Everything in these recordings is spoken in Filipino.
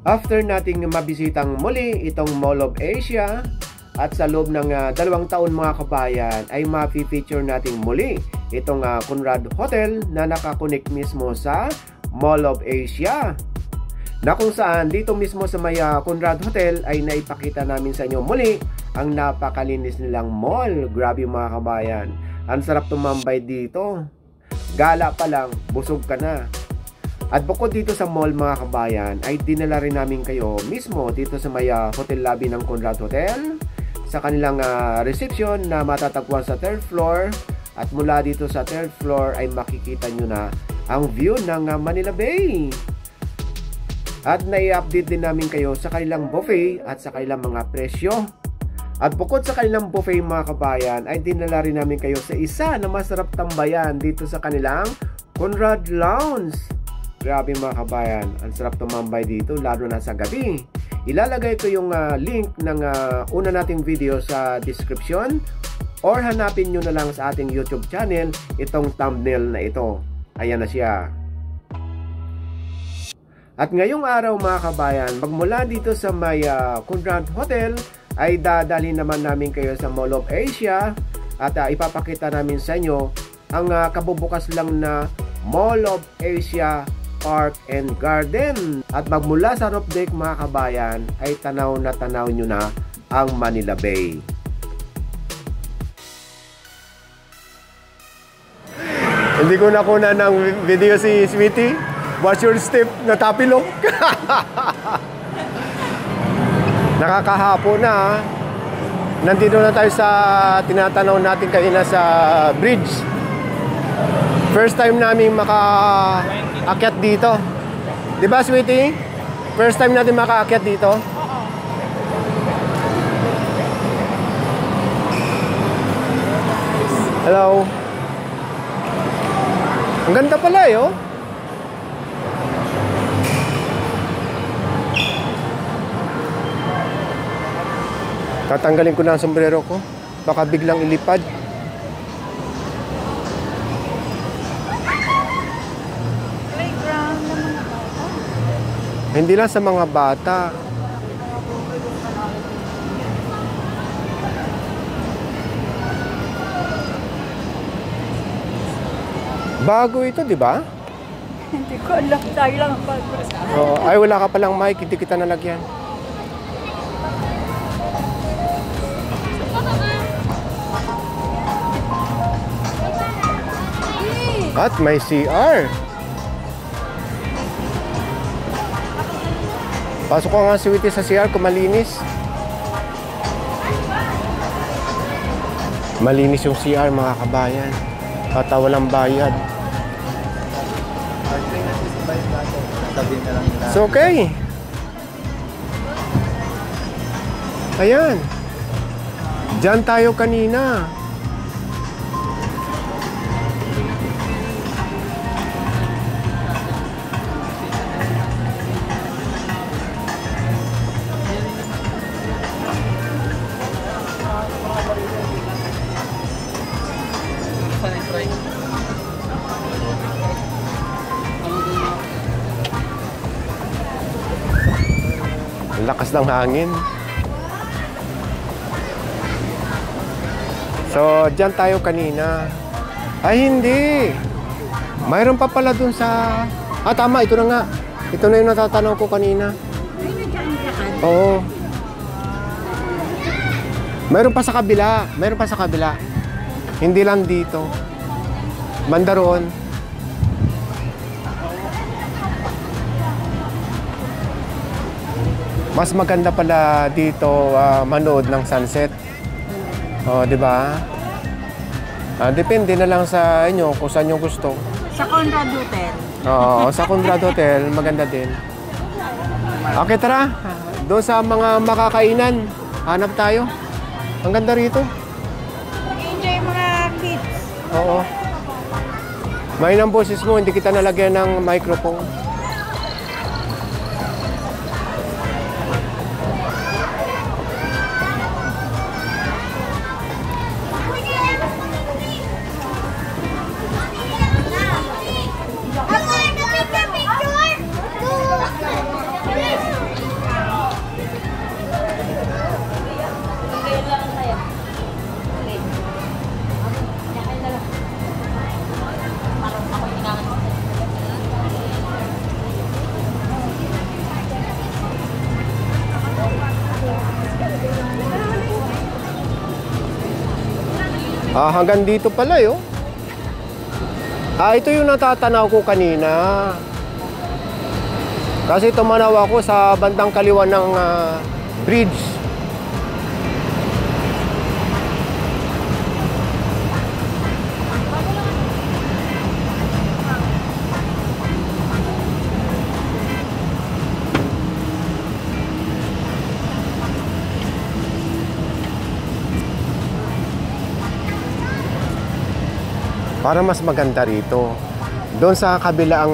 After nating mabisitang muli itong Mall of Asia at sa loob ng 2 taon mga kabayan ay ma-feature nating muli itong Conrad Hotel na nakakonek mismo sa Mall of Asia, na kung saan dito mismo sa may Conrad Hotel ay naipakita namin sa inyo muli ang napakalinis nilang mall. Grabe mga kabayan, ang sarap tumambay dito, gala pa lang busog ka na. At bukod dito sa mall mga kabayan ay dinala rin namin kayo mismo dito sa may hotel lobby ng Conrad Hotel, sa kanilang reception na matatagpuan sa 3rd floor. At mula dito sa 3rd floor ay makikita nyo na ang view ng Manila Bay. At nai-update din namin kayo sa kanilang buffet at sa kanilang mga presyo. At bukod sa kanilang buffet mga kabayan ay dinala rin namin kayo sa isa na masarap tambayan dito sa kanilang Conrad Lounge. Grabe mga kabayan, ang sarap tumambay dito lalo na sa gabi. Ilalagay ko yung link ng una nating video sa description, or hanapin nyo na lang sa ating YouTube channel itong thumbnail na ito. Ayan na siya. At ngayong araw mga kabayan, magmula dito sa may Conrad Hotel ay dadalhin naman namin kayo sa Mall of Asia at ipapakita namin sa inyo ang kabubukas lang na Mall of Asia Park and Garden. At magmula sa roof deck mga kabayan ay tanaw na tanaw nyo na ang Manila Bay. Hindi ko nakuna ng video si Sweetie. Watch your step, natapilok. Nakakahapo na. Nandito na tayo sa tinatanaw natin kanina sa bridge. First time namin makaakyat dito. Di ba, Sweetie? First time natin makaakyat dito. Hello. Ang ganda pala eh, oh. Tatanggalin ko na ang sombrero ko. Baka biglang ilipad. Playground ng mga bata? Hindi lang sa mga bata. Bago ito, di ba? Hindi ko alam. Tayo lang ang bago. Oo. Ay, wala ka palang mic. Hindi kita nalagyan. At may CR. Pasok ko nga, Sweetie, sa CR kung malinis. Malinis yung CR mga kabayan. At walang bayad. It's okay. Ayan. Diyan tayo kanina. Lakas ng hangin. So, dyan tayo kanina. Ay, hindi. Mayroon pa pala dun sa... tama. Ito na nga. Ito na yung natatanaw ko kanina. Oo. Mayroon pa sa kabila. Mayroon pa sa kabila. Hindi lang dito. Banda roon. Mas maganda pala dito manood ng sunset. Oh, 'di ba? Depende na lang sa inyo kung saan niyo gusto. Sa Conrad Hotel. Oo, sa Conrad Hotel maganda din. Okay, tara. Doon sa mga makakainan, hanap tayo. Ang ganda rito. Enjoy mga kids. Oo. May ng boses mo, hindi kita nalagyan ng microphone. Hanggang dito pala yun. Ito yung natatanaw ko kanina. Kasi tumanaw ako sa bandang kaliwa ng bridge. Para mas maganda rito. Doon sa kabilang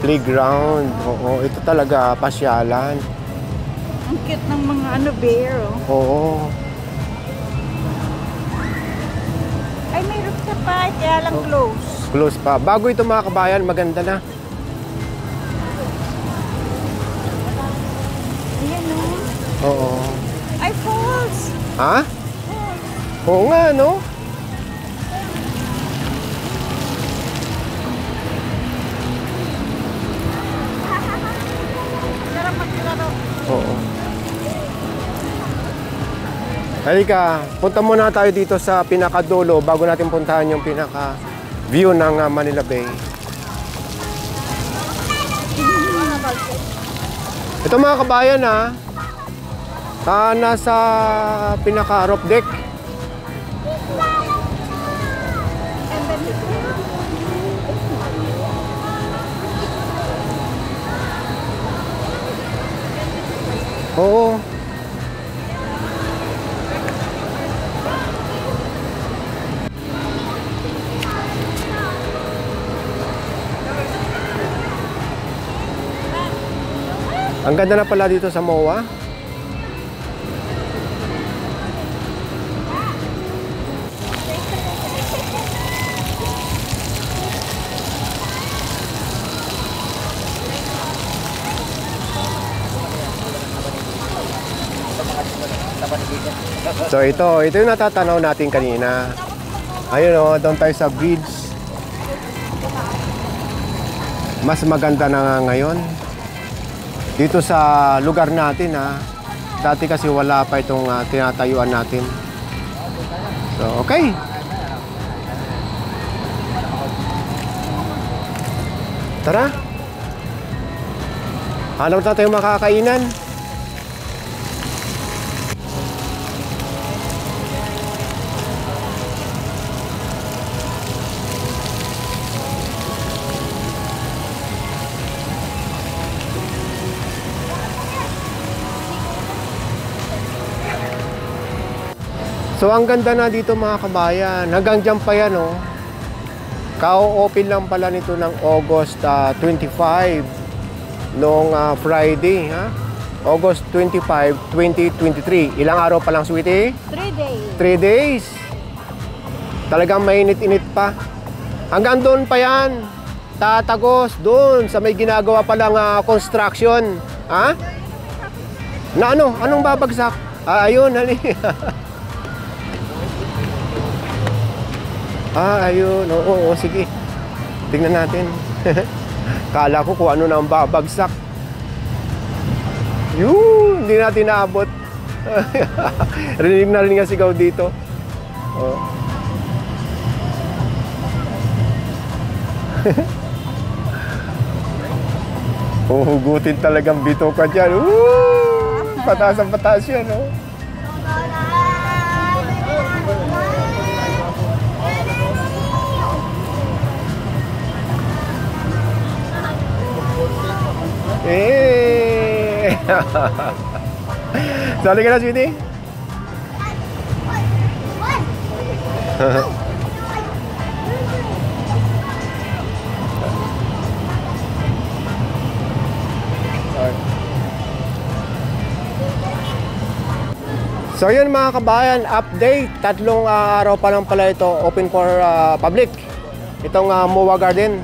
playground. Oo, ito talaga pasyalan. Ang cute ng mga bear, oh. Oo. Ay, may rooftop pa, kaya lang close. Close pa. Bago ito mga kabayan, maganda na. Ayan, oh. Oo. Ay, falls. Ha? Falls. Oo nga, no? Sarap maglaro. Oo. Halika, punta muna tayo dito sa pinakadulo bago natin puntahan yung pinaka view ng Manila Bay. Ito mga kabayan nasa pinaka roof deck. And then, Oo. Ang ganda na pala dito sa MOA. So ito yung natatanaw natin kanina. Ayun doon tayo sa bridge. Mas maganda na nga ngayon. Dito sa lugar natin dati kasi wala pa itong tinatayuan natin. So okay. Tara. Hanap na tayong makakainan. So ang ganda na dito mga kabayan. Hanggang dyan pa yan Kao-open lang pala nito ng August 25 noong Friday August 25, 2023. Ilang araw pa lang, sweetie? 3 days. 3 days. Talagang mainit-init pa. Hanggang doon pa yan. Tatagos doon sa may ginagawa palang construction. Na anong babagsak? Ayun, hali. Ayun. Oo, sige. Tingnan natin. Kala ko kung ano na ang babagsak. Yun, hindi natin naabot. Rinig na rin nga sigaw dito. Huhugutin talagang bito ka dyan. Pataas ang pataas yan, Sali ka na, sweetie? So yun mga kabayan, update. 3 araw pa lang pala ito open for public. Itong MOA Garden.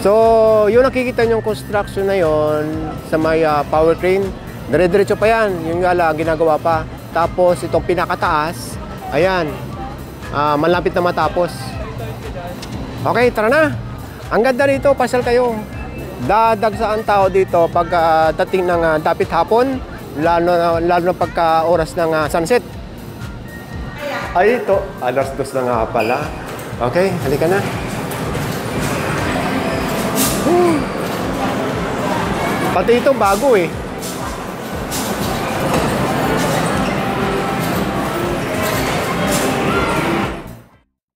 So, yung nakikita nyong construction na yon sa may powertrain, dire-diretso pa yan. Yung ginagawa pa. Tapos, itong pinakataas, ayan, malapit na matapos. Okay, tara na. Ang ganda rito, pasyal kayo. Dadagsaan tao dito pag dating ng dapit hapon, lalo na pagka oras ng sunset. Ay, ito. Alas 2 na nga pala. Okay, halika na. Pati ito bago eh.